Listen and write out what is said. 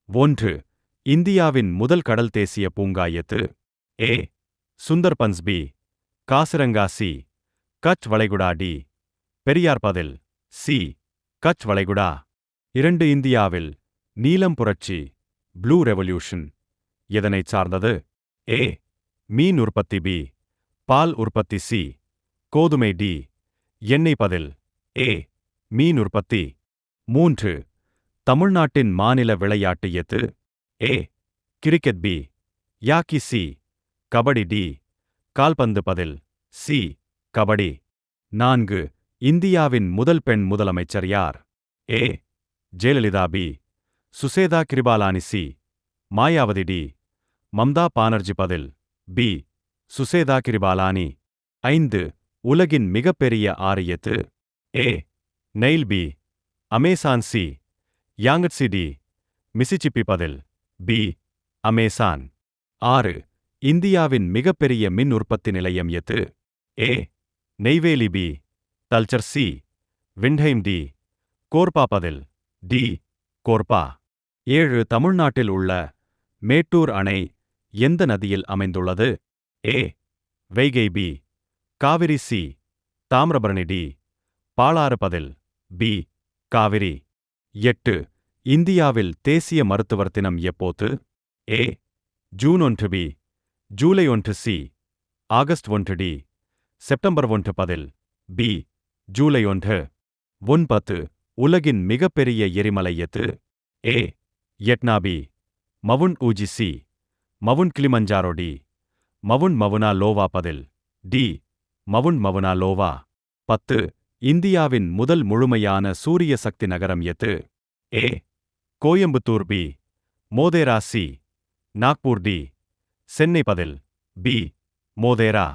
1. இந்தியாவின் முதல் கடல் தேசிய பூங்கா எது? ஏ. சுந்தர்பன்ஸ். பி. காசிரங்கா. சி. கட்ச் வளைகுடா. டி. பெரியார். பதில் சி. கட்ச் வளைகுடா. 2. இந்தியாவில் நீலம் புரட்சி ப்ளூ ரெவல்யூஷன் எதனைச் சார்ந்தது? ஏ. மீன் உற்பத்தி. பி. பால் உற்பத்தி. சி. கோதுமை. டி. எண்ணெய். பதில் ஏ. மீன் உற்பத்தி. 3. தமிழ்நாட்டின் மாநில விளையாட்டு எது? A. Cricket. B. Hockey. C. Kabaddi. D. கால்பந்து. பதில் சி. கபடி. 4. இந்தியாவின் முதல் பெண் முதலமைச்சர் யார்? A. Jayalalithaa. B. Sucheta Kripalani. C. Mayawati. D. Mamata Banerjee. பதில் பி. சுசேதா கிருபாலானி. 5. உலகின் மிகப்பெரிய ஆறு எது? A. Nile. B. Amazon. C. Yangtze. D. Mississippi. பதில் பி. அமேசான். 6. இந்தியாவின் மிகப்பெரிய மின் உற்பத்தி நிலையம் எது? A. Neyveli. B. Talcher. C. விண்ட்ஹைம். டி. கோர்பா. பதில் டி. கோர்பா. 7. தமிழ்நாட்டில் உள்ள மேட்டூர் அணை எந்த நதியில் அமைந்துள்ளது? A. Vaigai. B. Kaveri. C. Thamirabarani. D. Palar. பதில் பி. காவிரி. 8. இந்தியாவில் தேசிய மருத்துவர் தினம் எப்போது? A. June 1. B. July 1. C. August 1. D. September 1. பதில் பி. ஜூலை 1. 9. உலகின் மிகப்பெரிய எரிமலை எது? A. Etna. B. Mount Fuji. C. Mount Kilimanjaro. D. Mount Mauna Loa. பதில் டி. மவுண்ட் மவுனா லோவா. 10. இந்தியாவின் முதல் முழுமையான சூரிய சக்தி நகரம் எது? A. Coimbatore. B. Modhera. C. Nagpur. D. Chennai. பதில் பி. மோதேரா.